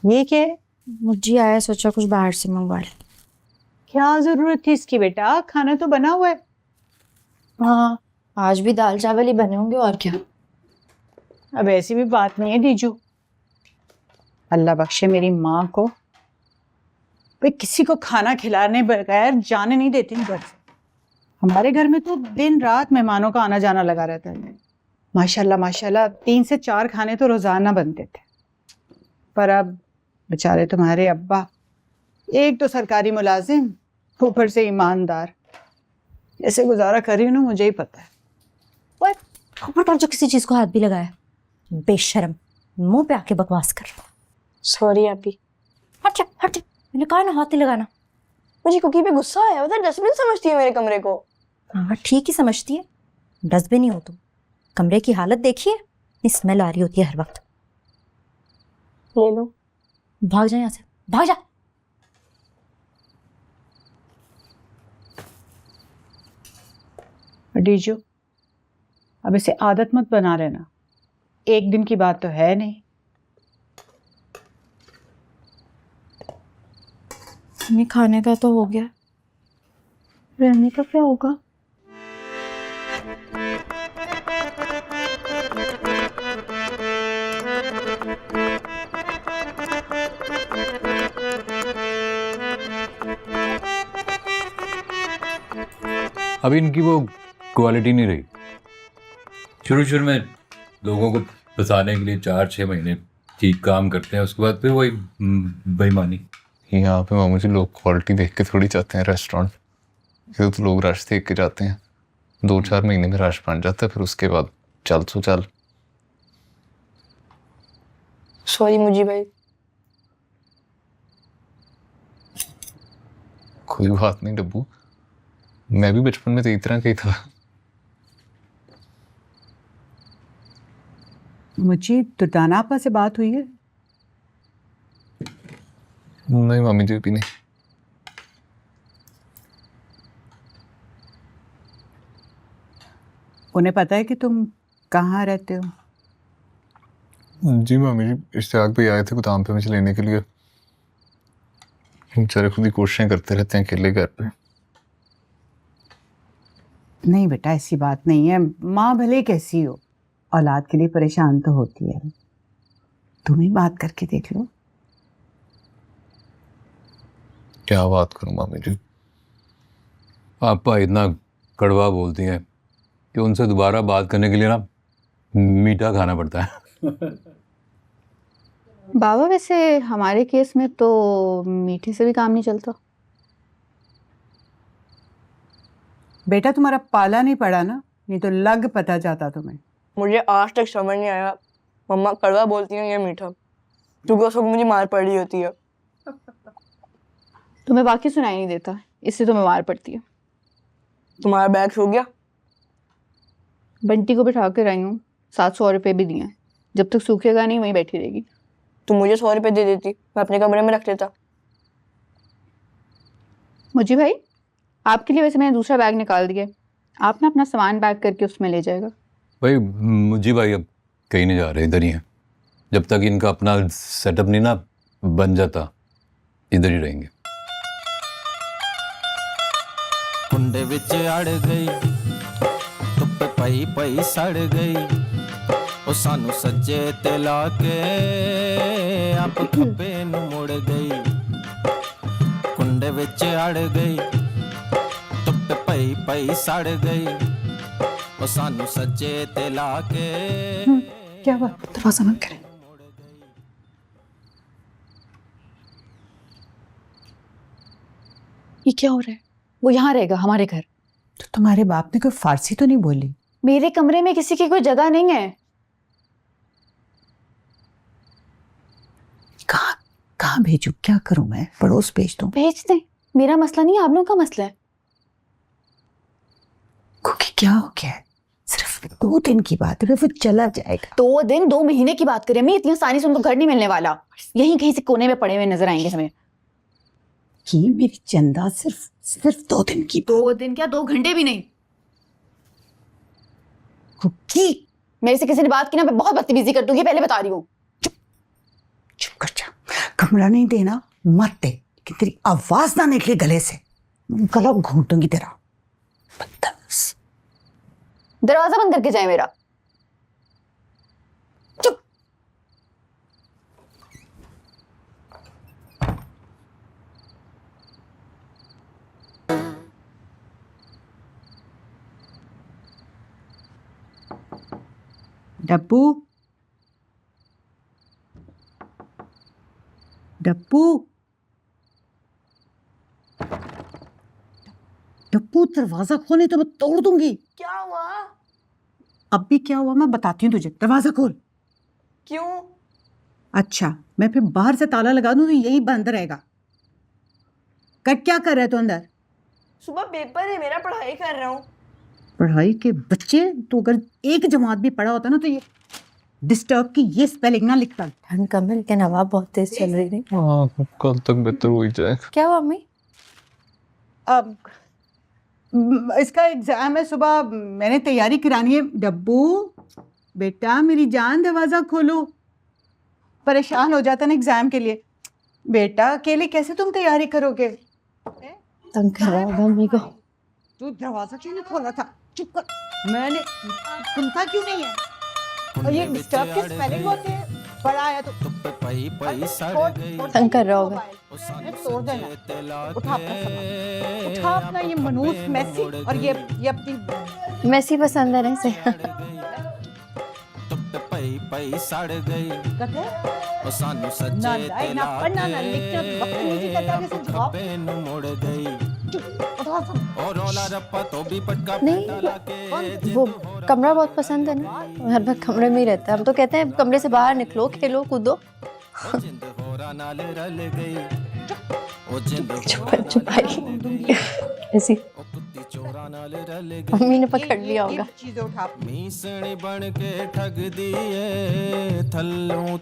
ये क्या है? मुझे आया, सोचा कुछ बाहर से मंगवा ले। क्या जरूरत थी इसकी बेटा, खाना तो बना हुआ है। हाँ, आज भी दाल चावल ही बने होंगे और क्या। अब ऐसी भी बात नहीं है दीजू, अल्लाह बख्शे मेरी माँ को, भाई किसी को खाना खिलाने बगैर जाने नहीं देती घर से। हमारे घर में तो दिन रात मेहमानों का आना जाना लगा रहता है। माशाल्लाह माशाल्लाह 3 से 4 खाने तो रोजाना बनते थे। पर अब बेचारे तुम्हारे अब्बा, एक तो सरकारी मुलाजिम, ऊपर से ईमानदार, ऐसे गुजारा कर रही हूँ ना, मुझे ही पता है। ओए, खबर पर जो किसी चीज को हाथ भी लगाया, बेशरम, मुंह पे आके बकवास कर। सॉरी आपी। हट जा, हट जा, मैंने कहा ना हाथ नहीं लगाना। मुझे कुकी पे गुस्सा आया, पता है डस्टबिन समझती है मेरे कमरे को। हाँ ठीक ही समझती है, डस्टबिन ही हो तुम। कमरे की हालत देखिए, इतनी स्मेल आ रही होती है हर वक्त। ले लो। भाग जा यहाँ से, भाग जा। डीजू, अब इसे आदत मत बना लेना, एक दिन की बात तो है नहीं। नहीं, खाने का तो हो गया, रहने का क्या होगा। अभी इनकी वो क्वालिटी नहीं रही। शुरू में लोगों को फंसाने के लिए 4-6 महीने ठीक काम करते हैं, उसके बाद फिर वही बेईमानी। यहाँ पे मामू जी लोग क्वालिटी देख के थोड़ी जाते हैं रेस्टोरेंट, इधर तो लोग रश देख के जाते हैं। 2-4 महीने में रश बन जाता है, फिर उसके बाद चल तो चल। सॉरी मुझे भाई। कोई बात नहीं डब्बू, मैं भी बचपन में तो इस तरह का ही था। मुझे दुर्दाना आपा से बात हुई है? नहीं मामी जी भी नहीं। उन्हें पता है कि तुम कहाँ रहते हो? जी मामी जी, इश्तियाक भी आए थे गोदाम पे मुझे लेने के लिए। बेचारे खुद ही कोशिशें करते रहते हैं अकेले घर पे। नहीं बेटा, ऐसी बात नहीं है, माँ भले कैसी हो, औलाद के लिए परेशान तो होती है। तुम ही बात करके देख लो। क्या बात करूं मामी जी। आपा इतना कड़वा बोलती हैं कि उनसे दोबारा बात करने के लिए ना मीठा खाना पड़ता है। बाबा, वैसे हमारे केस में तो मीठे से भी काम नहीं चलता। बेटा तुम्हारा पाला नहीं पड़ा ना, नहीं तो लग पता जाता तुम्हें। मुझे आज तक समझ नहीं आया मम्मा कड़वा बोलती है या मीठा, क्योंकि उस वक्त मुझे मार पड़ रही होती है। तुम्हें बाकी सुनाई नहीं देता, इससे तुम्हें मार पड़ती है। तुम्हारा बैग सो गया? बंटी को बिठा कर आई हूँ, 700 रुपये भी दिए हैं, जब तक सूखेगा नहीं वहीं बैठी रहेगी। तुम मुझे 100 रुपये दे देती, मैं अपने कमरे में रख लेता। मुझे भाई, आपके लिए वैसे मैंने दूसरा बैग निकाल दिया, आप ना अपना सामान पैक करके उसमें ले जाएगा। भाई मुझे भाई अब कहीं नहीं जा रहे, इधर ही हैं। जब तक इनका अपना सेटअप नहीं ना बन जाता, इधर ही रहेंगे। कुंडे विच अड़ गई, धुप्पे पई पई सड़ गई, ओ सानू सज्जे ते ला के आप खब्बे नू मुड़ गई। कुंडे विच अड़ गई, धुप्पे पई पई सड़ गई, ओ सानू सज्जे ते ला के। क्या बात, दरवाजा बंद करें। ये क्या हो रहा है? वो यहाँ रहेगा हमारे घर। तो तुम्हारे बाप ने कोई फारसी तो नहीं बोली? मेरे कमरे में किसी की कोई जगह नहीं है। कहाँ कहाँ भेजूं, क्या करूं मैं? पड़ोस भेज दूं? भेज दें, मेरा मसला नहीं, आप लोगों का मसला है। क्योंकि क्या हो गया है? सिर्फ 2 दिन की बात है, फिर चला जाएगा। 2 दिन 2 महीने की बात करें, मैं इतनी आसानी से उनको घर नहीं मिलने वाला। यहीं कहीं से कोने में पड़े हुए नजर आएंगे हमें। कि मेरी चंदा सिर्फ 2 दिन की। 2 दिन क्या, 2 घंटे भी नहीं। कुकी, मेरे से किसी ने बात की ना, मैं बहुत बदतमीजी कर दूंगी, पहले बता रही हूँ। चुप कर जा। कमरा नहीं देना मत दे कि तेरी आवाज ना निकले गले से, गला घूंटूंगी तेरा। बदतमीज। दरवाजा बंद करके जाए मेरा। चुप। डब्बू, डब्बू, डब्बू, दरवाजा खोले तो मैं तोड़ दूंगी। क्या हुआ? अब भी क्या हुआ मैं बताती हूँ तुझे। दरवाजा खोल। क्यों? अच्छा, मैं फिर बाहर से ताला लगा दूं तो यही बंद रहेगा। क्या कर रहा है तू अंदर? सुबह पेपर है मेरा, पढ़ाई कर रहा हूँ। पढ़ाई के बच्चे, तो अगर एक जमात भी पढ़ा होता ना तो ये डिस्टर्ब की ये स्पेलिंग ना लिखता। ठंड कम है लेकिन हवा बहुत तेज चल रही है। हाँ, कल तक बेहतर हो ही जाएगा। क्या हुआ अम्मी? अब इसका एग्जाम है सुबह, मैंने तैयारी करानी है। डब्बू बेटा मेरी जान, दरवाजा खोलो। परेशान हो जाता ना एग्जाम के लिए। बेटा अकेले कैसे तुम तैयारी करोगे? तंग कर रहा होगा अम्मी को। तू दरवाजा क्यों नहीं खोला था? चुप कर। मैंने सुनता क्यों नहीं है? और ये डिस्टर्ब के स्पेलिंग होते हैं। पढ़ा आया तो तंग कर रहा होगा। तोड़ देना। उठा अपना सामान, उठा अपना ये मनूस मैसी और ये अपनी मैसी पसंद है ना इसे। पई सड़ गई कथे ओ सानू ना सच्चे लाए ना पढ़ना ना लिखना बदतमीजी करता है जैसे जवाब। खपे नु मुड़ गई उठा सब। और रोला रप्पा तो भी पटका नहीं, डाला के वो कमरा बहुत पसंद है ना, हर वक्त कमरे में ही रहता है। हम तो कहते हैं कमरे से बाहर निकलो, खेलो कूदो। ओ जिंद होरा नाल रल गई ओ जिंद चुप भाई ऐसी ओ कुत्ती चोरा नाल रल गई मम्मी ने पकड़ लिया होगा। चीजें उठा। मीसणी बन के ठग दिए थल्लों